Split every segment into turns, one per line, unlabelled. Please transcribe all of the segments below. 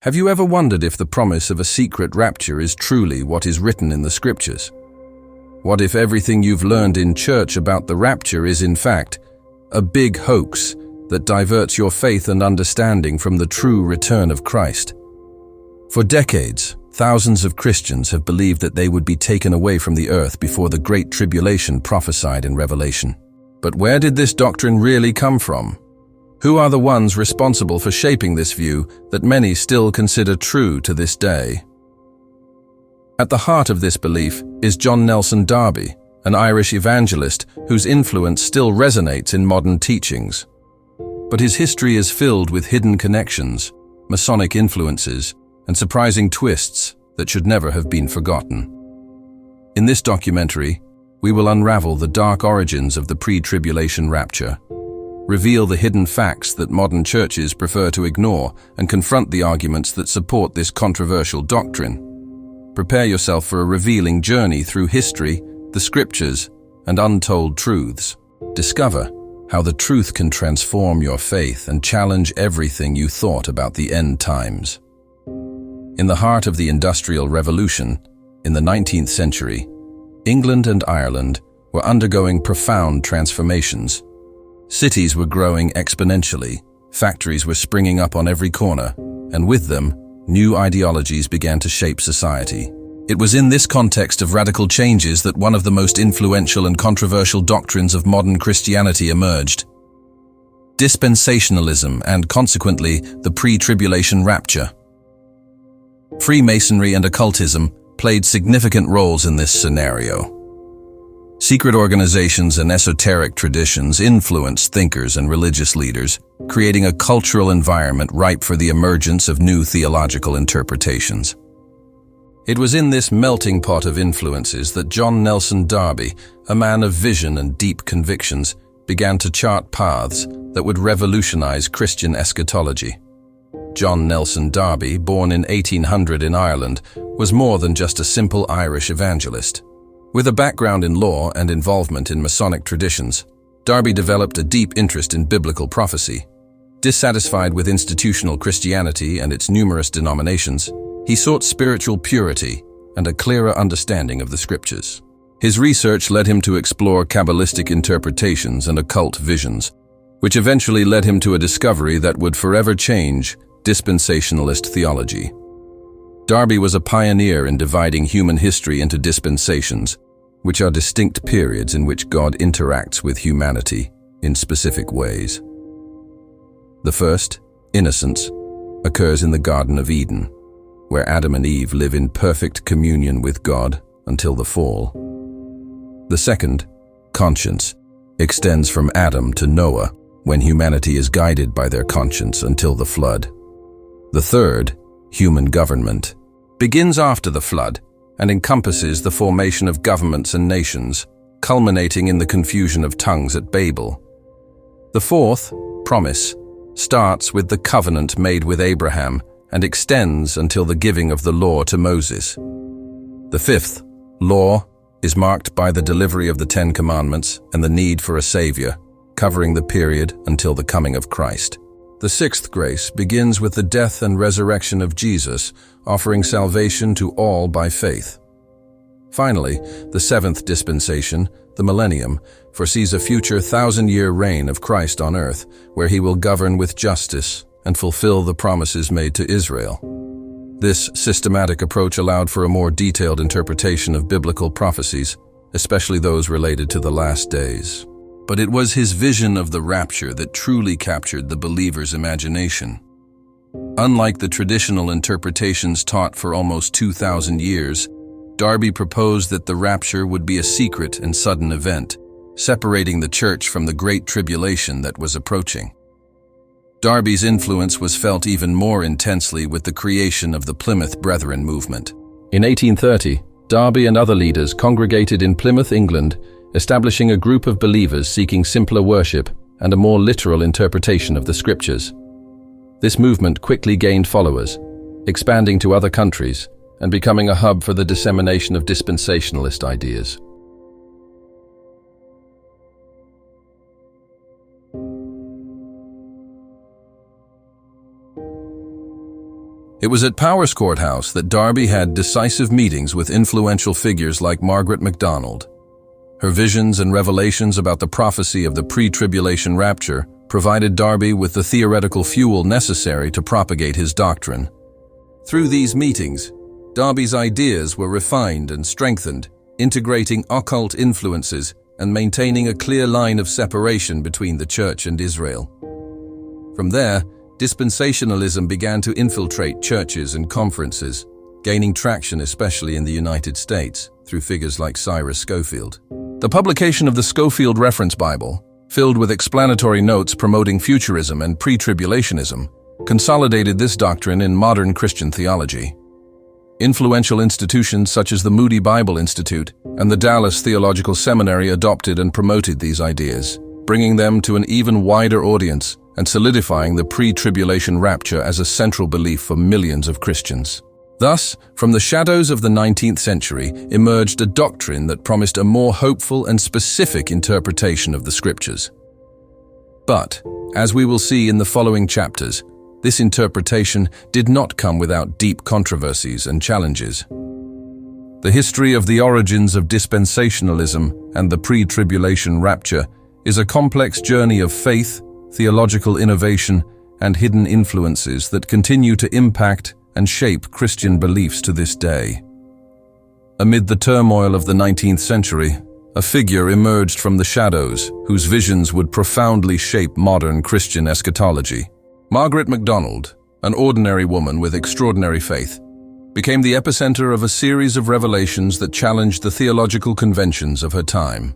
Have you ever wondered if the promise of a secret rapture is truly what is written in the scriptures? What if everything you've learned in church about the rapture is in fact a big hoax that diverts your faith and understanding from the true return of Christ? For decades, thousands of Christians have believed that they would be taken away from the earth before the Great Tribulation prophesied in Revelation. But where did this doctrine really come from? Who are the ones responsible for shaping this view that many still consider true to this day? At the heart of this belief is John Nelson Darby, an Irish evangelist whose influence still resonates in modern teachings. But his history is filled with hidden connections, Masonic influences, and surprising twists that should never have been forgotten. In this documentary, we will unravel the dark origins of the pre-tribulation rapture, reveal the hidden facts that modern churches prefer to ignore, and confront the arguments that support this controversial doctrine. Prepare yourself for a revealing journey through history, the scriptures, and untold truths. Discover how the truth can transform your faith and challenge everything you thought about the end times. In the heart of the Industrial Revolution, in the 19th century, England and Ireland were undergoing profound transformations. Cities were growing exponentially, factories were springing up on every corner, and with them, new ideologies began to shape society. It was in this context of radical changes that one of the most influential and controversial doctrines of modern Christianity emerged: dispensationalism and, consequently, the pre-tribulation rapture. Freemasonry and occultism played significant roles in this scenario. Secret organizations and esoteric traditions influenced thinkers and religious leaders, creating a cultural environment ripe for the emergence of new theological interpretations. It was in this melting pot of influences that John Nelson Darby, a man of vision and deep convictions, began to chart paths that would revolutionize Christian eschatology. John Nelson Darby, born in 1800 in Ireland, was more than just a simple Irish evangelist. With a background in law and involvement in Masonic traditions, Darby developed a deep interest in biblical prophecy. Dissatisfied with institutional Christianity and its numerous denominations, he sought spiritual purity and a clearer understanding of the scriptures. His research led him to explore Kabbalistic interpretations and occult visions, which eventually led him to a discovery that would forever change dispensationalist theology. Darby was a pioneer in dividing human history into dispensations, which are distinct periods in which God interacts with humanity in specific ways. The first, innocence, occurs in the Garden of Eden, where Adam and Eve live in perfect communion with God until the fall. The second, conscience, extends from Adam to Noah, when humanity is guided by their conscience until the flood. The third, human government, begins after the flood and encompasses the formation of governments and nations, culminating in the confusion of tongues at Babel. The fourth, promise, starts with the covenant made with Abraham and extends until the giving of the law to Moses. The fifth, law, is marked by the delivery of the Ten Commandments and the need for a Savior, covering the period until the coming of Christ. The sixth grace begins with the death and resurrection of Jesus, offering salvation to all by faith. Finally, the seventh dispensation, the millennium, foresees a future 1,000-year reign of Christ on earth, where he will govern with justice and fulfill the promises made to Israel. This systematic approach allowed for a more detailed interpretation of biblical prophecies, especially those related to the last days. But it was his vision of the rapture that truly captured the believer's imagination. Unlike the traditional interpretations taught for almost 2,000 years, Darby proposed that the rapture would be a secret and sudden event, separating the church from the Great Tribulation that was approaching. Darby's influence was felt even more intensely with the creation of the Plymouth Brethren movement. In 1830, Darby and other leaders congregated in Plymouth, England, establishing a group of believers seeking simpler worship and a more literal interpretation of the scriptures. This movement quickly gained followers, expanding to other countries and becoming a hub for the dissemination of dispensationalist ideas. It was at Powers Courthouse that Darby had decisive meetings with influential figures like Margaret MacDonald. Her visions and revelations about the prophecy of the pre-tribulation rapture provided Darby with the theoretical fuel necessary to propagate his doctrine. Through these meetings, Darby's ideas were refined and strengthened, integrating occult influences and maintaining a clear line of separation between the Church and Israel. From there, dispensationalism began to infiltrate churches and conferences, gaining traction especially in the United States through figures like Cyrus Scofield. The publication of the Scofield Reference Bible, filled with explanatory notes promoting futurism and pre-tribulationism, consolidated this doctrine in modern Christian theology. Influential institutions such as the Moody Bible Institute and the Dallas Theological Seminary adopted and promoted these ideas, bringing them to an even wider audience and solidifying the pre-tribulation rapture as a central belief for millions of Christians. Thus, from the shadows of the 19th century emerged a doctrine that promised a more hopeful and specific interpretation of the Scriptures. But, as we will see in the following chapters, this interpretation did not come without deep controversies and challenges. The history of the origins of dispensationalism and the pre-tribulation rapture is a complex journey of faith, theological innovation, and hidden influences that continue to impact and shape Christian beliefs to this day. Amid the turmoil of the 19th century, a figure emerged from the shadows whose visions would profoundly shape modern Christian eschatology. Margaret MacDonald, an ordinary woman with extraordinary faith, became the epicenter of a series of revelations that challenged the theological conventions of her time.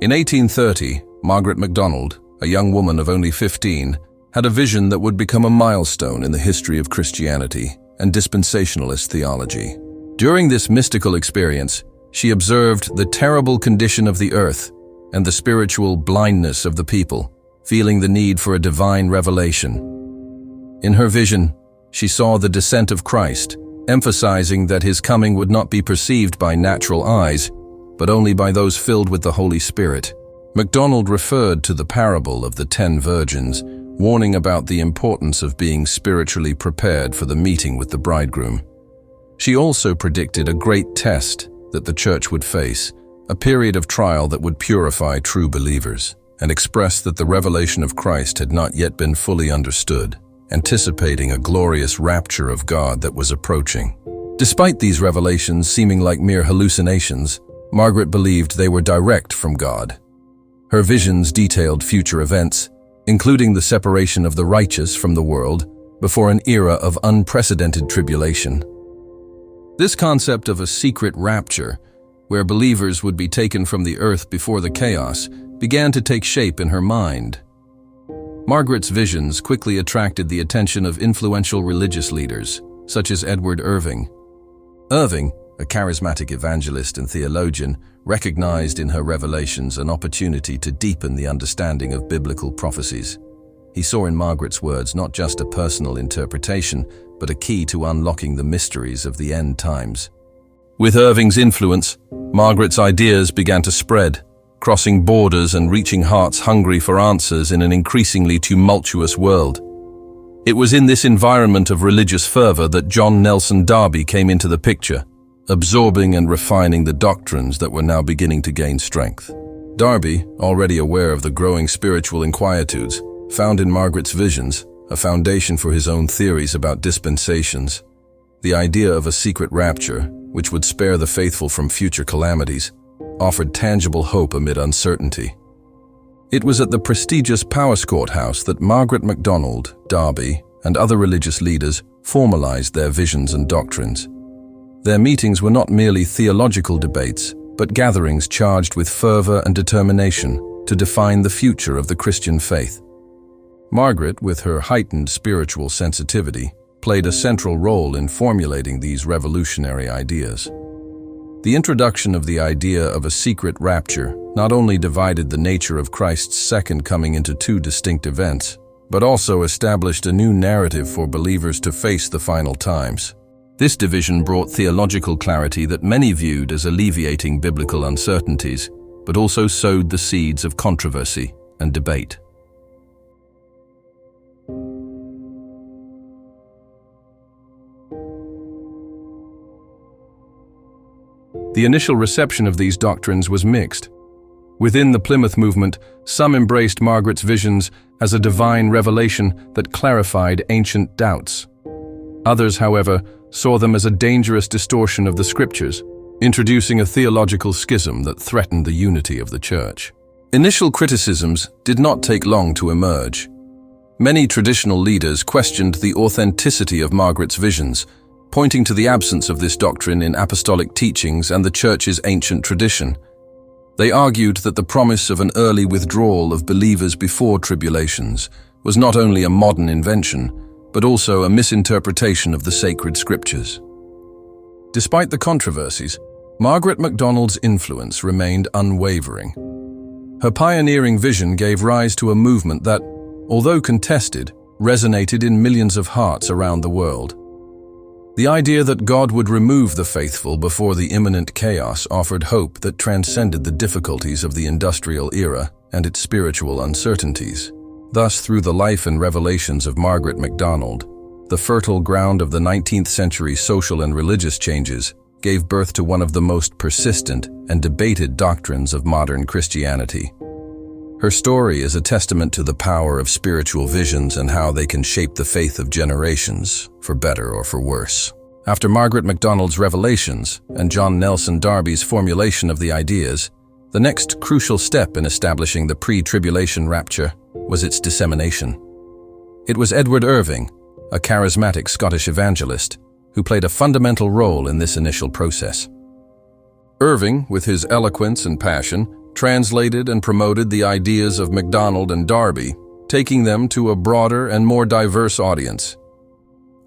In 1830, Margaret MacDonald, a young woman of only 15, had a vision that would become a milestone in the history of Christianity and dispensationalist theology. During this mystical experience, she observed the terrible condition of the earth and the spiritual blindness of the people, feeling the need for a divine revelation. In her vision, she saw the descent of Christ, emphasizing that his coming would not be perceived by natural eyes, but only by those filled with the Holy Spirit. MacDonald referred to the parable of the 10 virgins, warning about the importance of being spiritually prepared for the meeting with the bridegroom. She also predicted a great test that the church would face, a period of trial that would purify true believers, and expressed that the revelation of Christ had not yet been fully understood, anticipating a glorious rapture of God that was approaching. Despite these revelations seeming like mere hallucinations, Margaret believed they were direct from God. Her visions detailed future events, including the separation of the righteous from the world before an era of unprecedented tribulation. This concept of a secret rapture, where believers would be taken from the earth before the chaos, began to take shape in her mind. Margaret's visions quickly attracted the attention of influential religious leaders, such as Edward Irving. Irving, a charismatic evangelist and theologian, recognized in her revelations an opportunity to deepen the understanding of biblical prophecies. He saw in Margaret's words not just a personal interpretation, but a key to unlocking the mysteries of the end times. With Irving's influence, Margaret's ideas began to spread, crossing borders and reaching hearts hungry for answers in an increasingly tumultuous world. It was in this environment of religious fervor that John Nelson Darby came into the picture, absorbing and refining the doctrines that were now beginning to gain strength. Darby, already aware of the growing spiritual inquietudes, found in Margaret's visions a foundation for his own theories about dispensations. The idea of a secret rapture, which would spare the faithful from future calamities, offered tangible hope amid uncertainty. It was at the prestigious Powers Courthouse that Margaret MacDonald, Darby, and other religious leaders formalized their visions and doctrines. Their meetings were not merely theological debates, but gatherings charged with fervor and determination to define the future of the Christian faith. Margaret, with her heightened spiritual sensitivity, played a central role in formulating these revolutionary ideas. The introduction of the idea of a secret rapture not only divided the nature of Christ's second coming into two distinct events, but also established a new narrative for believers to face the final times. This division brought theological clarity that many viewed as alleviating biblical uncertainties, but also sowed the seeds of controversy and debate. The initial reception of these doctrines was mixed. Within the Plymouth movement, some embraced Margaret's visions as a divine revelation that clarified ancient doubts. Others, however, saw them as a dangerous distortion of the scriptures, introducing a theological schism that threatened the unity of the Church. Initial criticisms did not take long to emerge. Many traditional leaders questioned the authenticity of Margaret's visions, pointing to the absence of this doctrine in apostolic teachings and the Church's ancient tradition. They argued that the promise of an early withdrawal of believers before tribulations was not only a modern invention, but also a misinterpretation of the sacred scriptures. Despite the controversies, Margaret MacDonald's influence remained unwavering. Her pioneering vision gave rise to a movement that, although contested, resonated in millions of hearts around the world. The idea that God would remove the faithful before the imminent chaos offered hope that transcended the difficulties of the industrial era and its spiritual uncertainties. Thus, through the life and revelations of Margaret MacDonald, the fertile ground of the 19th century social and religious changes gave birth to one of the most persistent and debated doctrines of modern Christianity. Her story is a testament to the power of spiritual visions and how they can shape the faith of generations, for better or for worse. After Margaret MacDonald's revelations and John Nelson Darby's formulation of the ideas, the next crucial step in establishing the pre-tribulation rapture was its dissemination. It was Edward Irving, a charismatic Scottish evangelist, who played a fundamental role in this initial process. Irving, with his eloquence and passion, translated and promoted the ideas of MacDonald and Darby, taking them to a broader and more diverse audience.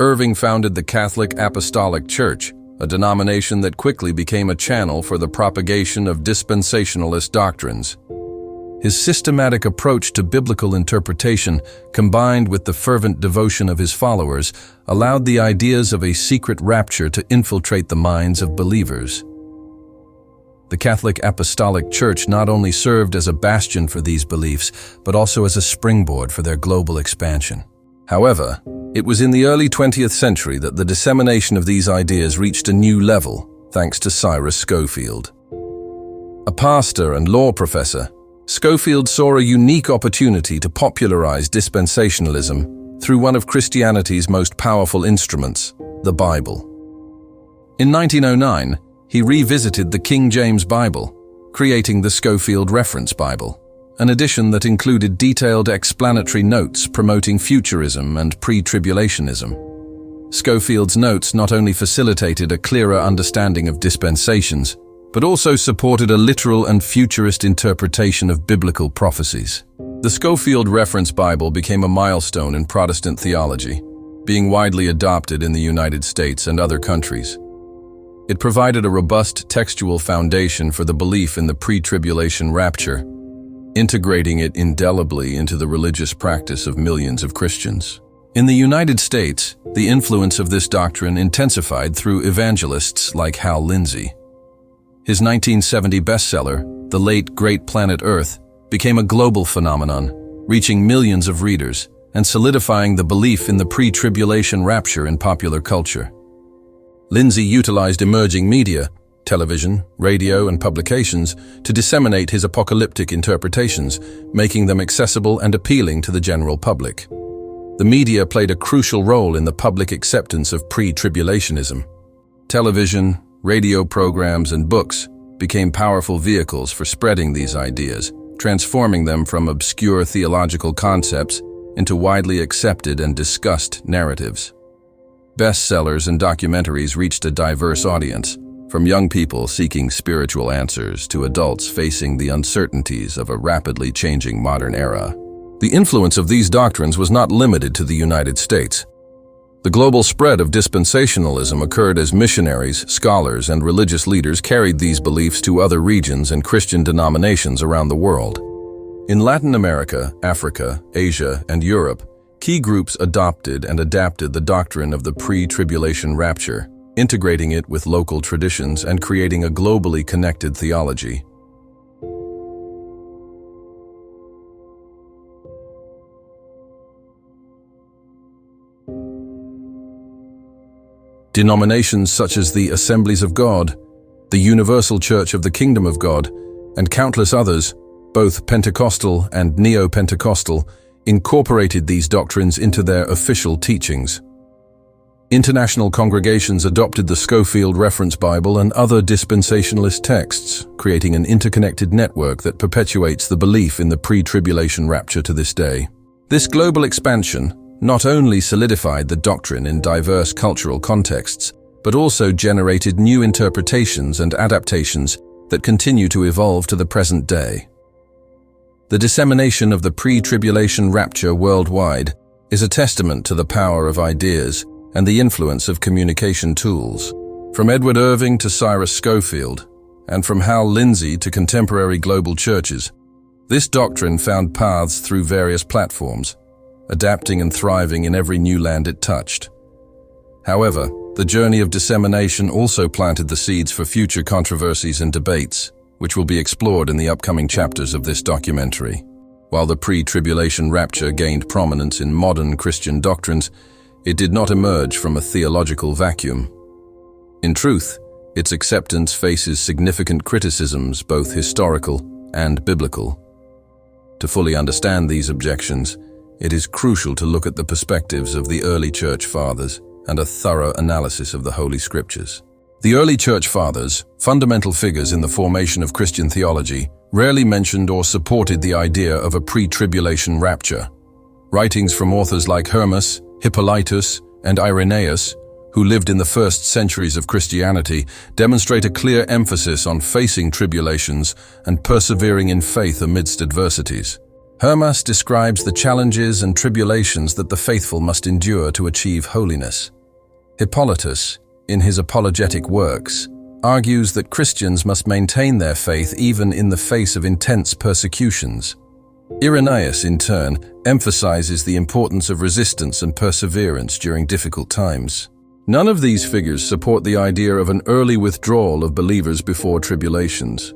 Irving founded the Catholic Apostolic Church, a denomination that quickly became a channel for the propagation of dispensationalist doctrines. His systematic approach to biblical interpretation, combined with the fervent devotion of his followers, allowed the ideas of a secret rapture to infiltrate the minds of believers. The Catholic Apostolic Church not only served as a bastion for these beliefs, but also as a springboard for their global expansion. However, it was in the early 20th century that the dissemination of these ideas reached a new level, thanks to Cyrus Scofield. A pastor and law professor, Scofield saw a unique opportunity to popularize dispensationalism through one of Christianity's most powerful instruments, the Bible. In 1909, he revisited the King James Bible, creating the Scofield Reference Bible, an edition that included detailed explanatory notes promoting futurism and pre-tribulationism. Scofield's notes not only facilitated a clearer understanding of dispensations, but also supported a literal and futurist interpretation of biblical prophecies. The Scofield Reference Bible became a milestone in Protestant theology, being widely adopted in the United States and other countries. It provided a robust textual foundation for the belief in the pre-tribulation rapture, integrating it indelibly into the religious practice of millions of Christians. In the United States, the influence of this doctrine intensified through evangelists like Hal Lindsey. His 1970 bestseller, The Late Great Planet Earth, became a global phenomenon, reaching millions of readers and solidifying the belief in the pre-tribulation rapture in popular culture. Lindsey utilized emerging media, television, radio, and publications to disseminate his apocalyptic interpretations, making them accessible and appealing to the general public. The media played a crucial role in the public acceptance of pre-tribulationism. Television, radio programs, and books became powerful vehicles for spreading these ideas, transforming them from obscure theological concepts into widely accepted and discussed narratives. Bestsellers and documentaries reached a diverse audience, from young people seeking spiritual answers to adults facing the uncertainties of a rapidly changing modern era. The influence of these doctrines was not limited to the United States. The global spread of dispensationalism occurred as missionaries, scholars, and religious leaders carried these beliefs to other regions and Christian denominations around the world. In Latin America, Africa, Asia, and Europe, key groups adopted and adapted the doctrine of the pre-tribulation rapture, integrating it with local traditions and creating a globally connected theology. Denominations such as the Assemblies of God, the Universal Church of the Kingdom of God, and countless others, both Pentecostal and Neo-Pentecostal, incorporated these doctrines into their official teachings. International congregations adopted the Scofield Reference Bible and other dispensationalist texts, creating an interconnected network that perpetuates the belief in the pre-tribulation rapture to this day. This global expansion not only solidified the doctrine in diverse cultural contexts, but also generated new interpretations and adaptations that continue to evolve to the present day. The dissemination of the pre-tribulation rapture worldwide is a testament to the power of ideas and the influence of communication tools. From Edward Irving to Cyrus Scofield, and from Hal Lindsey to contemporary global churches, this doctrine found paths through various platforms, adapting and thriving in every new land it touched. However, the journey of dissemination also planted the seeds for future controversies and debates, which will be explored in the upcoming chapters of this documentary. While the pre-tribulation rapture gained prominence in modern Christian doctrines, it did not emerge from a theological vacuum. In truth, its acceptance faces significant criticisms, both historical and biblical. To fully understand these objections, it is crucial to look at the perspectives of the early church fathers and a thorough analysis of the Holy Scriptures. The early church fathers, fundamental figures in the formation of Christian theology, rarely mentioned or supported the idea of a pre-tribulation rapture. Writings from authors like Hermas, Hippolytus, and Irenaeus, who lived in the first centuries of Christianity, demonstrate a clear emphasis on facing tribulations and persevering in faith amidst adversities. Hermas describes the challenges and tribulations that the faithful must endure to achieve holiness. Hippolytus, in his apologetic works, argues that Christians must maintain their faith even in the face of intense persecutions. Irenaeus, in turn, emphasizes the importance of resistance and perseverance during difficult times. None of these figures support the idea of an early withdrawal of believers before tribulations.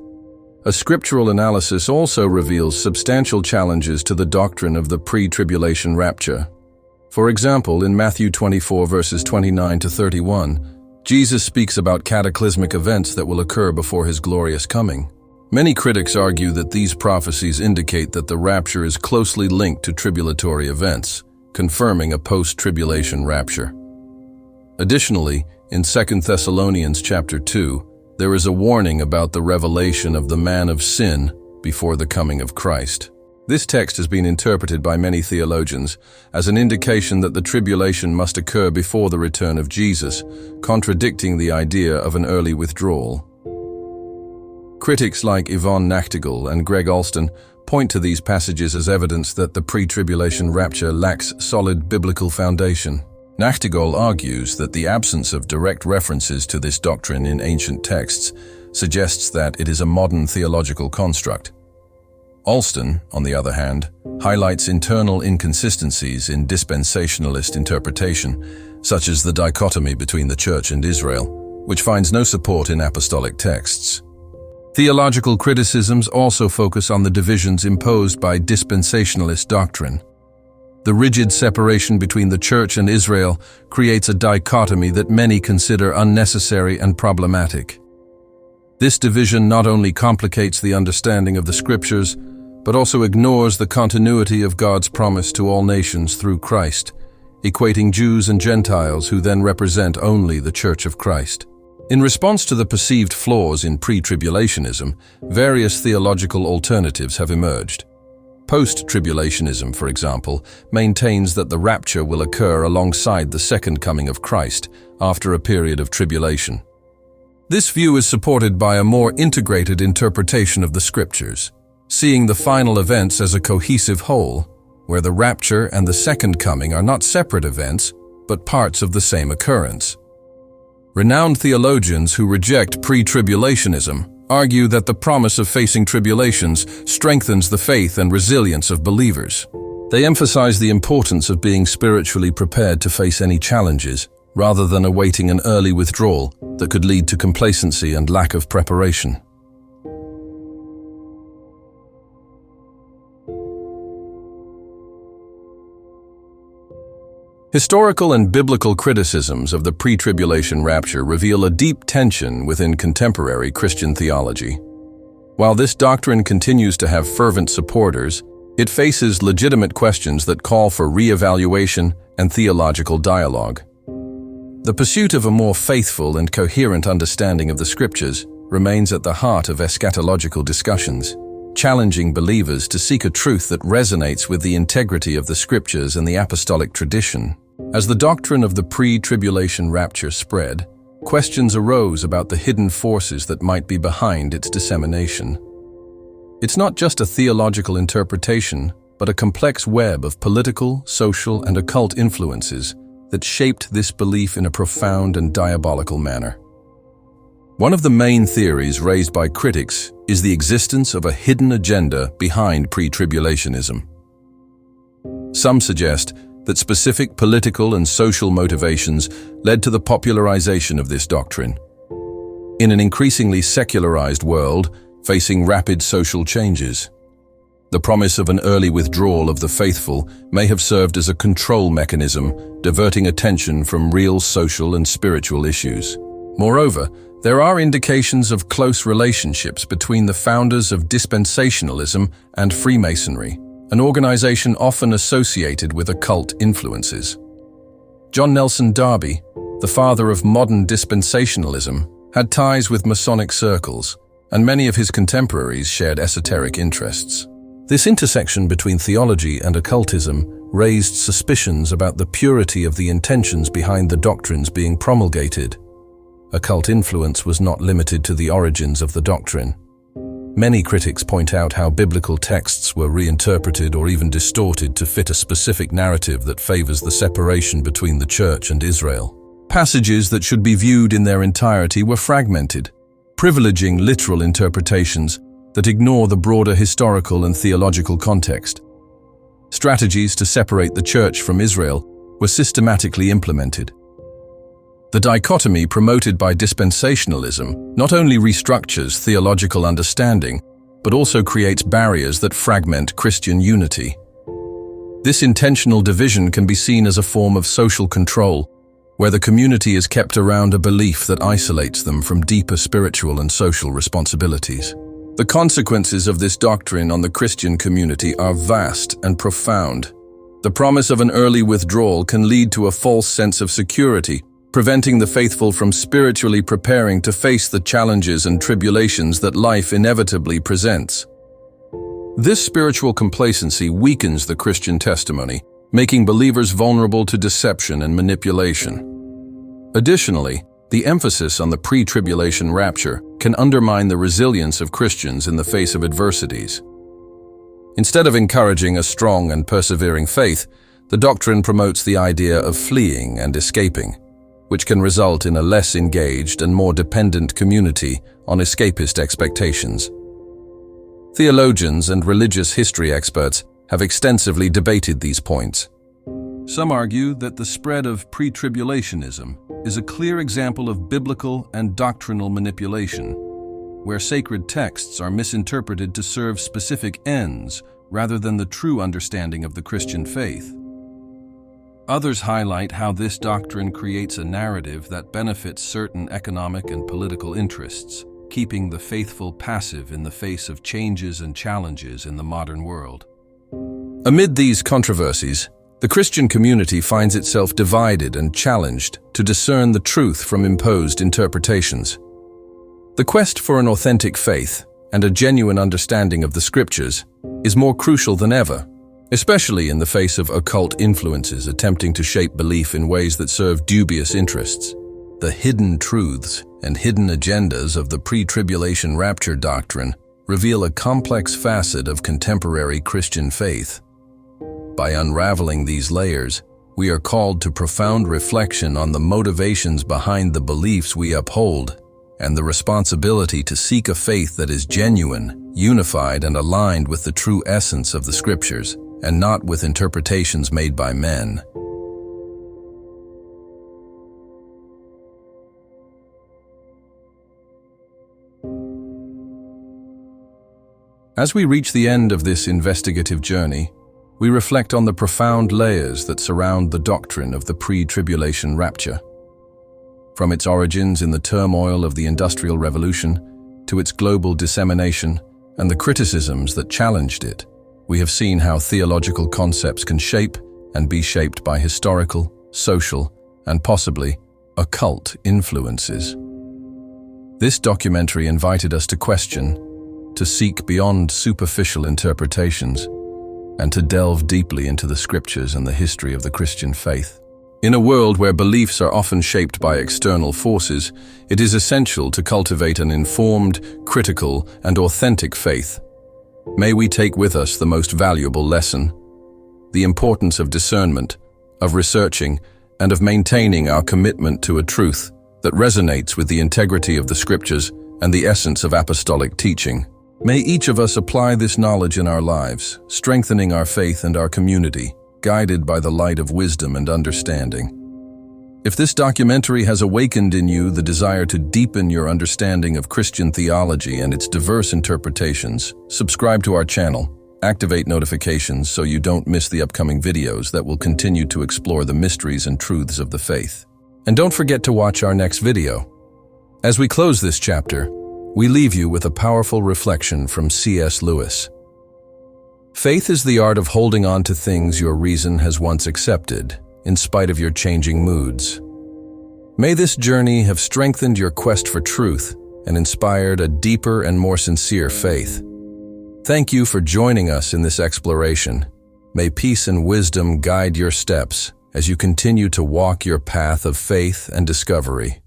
A scriptural analysis also reveals substantial challenges to the doctrine of the pre-tribulation rapture. For example, in Matthew 24 verses 29 to 31, Jesus speaks about cataclysmic events that will occur before his glorious coming. Many critics argue that these prophecies indicate that the rapture is closely linked to tribulatory events, confirming a post-tribulation rapture. Additionally, in 2 Thessalonians chapter 2, there is a warning about the revelation of the man of sin before the coming of Christ. This text has been interpreted by many theologians as an indication that the tribulation must occur before the return of Jesus, contradicting the idea of an early withdrawal. Critics like Yvonne Nachtigall and Greg Alston point to these passages as evidence that the pre-tribulation rapture lacks solid biblical foundation. Nachtigall argues that the absence of direct references to this doctrine in ancient texts suggests that it is a modern theological construct. Alston, on the other hand, highlights internal inconsistencies in dispensationalist interpretation, such as the dichotomy between the Church and Israel, which finds no support in apostolic texts. Theological criticisms also focus on the divisions imposed by dispensationalist doctrine. The rigid separation between the Church and Israel creates a dichotomy that many consider unnecessary and problematic. This division not only complicates the understanding of the Scriptures, but also ignores the continuity of God's promise to all nations through Christ, equating Jews and Gentiles who then represent only the Church of Christ. In response to the perceived flaws in pre-tribulationism, various theological alternatives have emerged. Post-tribulationism, for example, maintains that the rapture will occur alongside the second coming of Christ after a period of tribulation. This view is supported by a more integrated interpretation of the Scriptures, seeing the final events as a cohesive whole, where the rapture and the second coming are not separate events, but parts of the same occurrence. Renowned theologians who reject pre-tribulationism argue that the promise of facing tribulations strengthens the faith and resilience of believers. They emphasize the importance of being spiritually prepared to face any challenges, rather than awaiting an early withdrawal that could lead to complacency and lack of preparation. Historical and biblical criticisms of the pre-tribulation rapture reveal a deep tension within contemporary Christian theology. While this doctrine continues to have fervent supporters, it faces legitimate questions that call for re-evaluation and theological dialogue. The pursuit of a more faithful and coherent understanding of the Scriptures remains at the heart of eschatological discussions, challenging believers to seek a truth that resonates with the integrity of the Scriptures and the apostolic tradition. As the doctrine of the pre-tribulation rapture spread, questions arose about the hidden forces that might be behind its dissemination. It's not just a theological interpretation, but a complex web of political, social, and occult influences that shaped this belief in a profound and diabolical manner. One of the main theories raised by critics is the existence of a hidden agenda behind pre-tribulationism. Some suggest that specific political and social motivations led to the popularization of this doctrine. In an increasingly secularized world facing rapid social changes, the promise of an early withdrawal of the faithful may have served as a control mechanism, diverting attention from real social and spiritual issues. Moreover, there are indications of close relationships between the founders of dispensationalism and Freemasonry, an organization often associated with occult influences. John Nelson Darby, the father of modern dispensationalism, had ties with Masonic circles, and many of his contemporaries shared esoteric interests. This intersection between theology and occultism raised suspicions about the purity of the intentions behind the doctrines being promulgated. Occult influence was not limited to the origins of the doctrine. Many critics point out how biblical texts were reinterpreted or even distorted to fit a specific narrative that favors the separation between the Church and Israel. Passages that should be viewed in their entirety were fragmented, privileging literal interpretations that ignore the broader historical and theological context. Strategies to separate the Church from Israel were systematically implemented. The dichotomy promoted by dispensationalism not only restructures theological understanding, but also creates barriers that fragment Christian unity. This intentional division can be seen as a form of social control, where the community is kept around a belief that isolates them from deeper spiritual and social responsibilities. The consequences of this doctrine on the Christian community are vast and profound. The promise of an early withdrawal can lead to a false sense of security, preventing the faithful from spiritually preparing to face the challenges and tribulations that life inevitably presents. This spiritual complacency weakens the Christian testimony, making believers vulnerable to deception and manipulation. Additionally, the emphasis on the pre-tribulation rapture can undermine the resilience of Christians in the face of adversities. Instead of encouraging a strong and persevering faith, the doctrine promotes the idea of fleeing and escaping, which can result in a less engaged and more dependent community on escapist expectations. Theologians and religious history experts have extensively debated these points. Some argue that the spread of pre-tribulationism is a clear example of biblical and doctrinal manipulation, where sacred texts are misinterpreted to serve specific ends rather than the true understanding of the Christian faith. Others highlight how this doctrine creates a narrative that benefits certain economic and political interests, keeping the faithful passive in the face of changes and challenges in the modern world. Amid these controversies, the Christian community finds itself divided and challenged to discern the truth from imposed interpretations. The quest for an authentic faith and a genuine understanding of the Scriptures is more crucial than ever, especially in the face of occult influences attempting to shape belief in ways that serve dubious interests. The hidden truths and hidden agendas of the pre-tribulation rapture doctrine reveal a complex facet of contemporary Christian faith. By unraveling these layers, we are called to profound reflection on the motivations behind the beliefs we uphold and the responsibility to seek a faith that is genuine, unified, and aligned with the true essence of the Scriptures, and not with interpretations made by men. As we reach the end of this investigative journey, we reflect on the profound layers that surround the doctrine of the pre-tribulation rapture. From its origins in the turmoil of the Industrial Revolution to its global dissemination and the criticisms that challenged it, we have seen how theological concepts can shape and be shaped by historical, social, and possibly occult influences. This documentary invited us to question, to seek beyond superficial interpretations, and to delve deeply into the scriptures and the history of the Christian faith. In a world where beliefs are often shaped by external forces, it is essential to cultivate an informed, critical, and authentic faith. May we take with us the most valuable lesson: the importance of discernment, of researching, and of maintaining our commitment to a truth that resonates with the integrity of the scriptures and the essence of apostolic teaching. May each of us apply this knowledge in our lives, strengthening our faith and our community, guided by the light of wisdom and understanding. If this documentary has awakened in you the desire to deepen your understanding of Christian theology and its diverse interpretations, subscribe to our channel, activate notifications so you don't miss the upcoming videos that will continue to explore the mysteries and truths of the faith. And don't forget to watch our next video. As we close this chapter, we leave you with a powerful reflection from C.S. Lewis. Faith is the art of holding on to things your reason has once accepted, in spite of your changing moods. May this journey have strengthened your quest for truth and inspired a deeper and more sincere faith. Thank you for joining us in this exploration. May peace and wisdom guide your steps as you continue to walk your path of faith and discovery.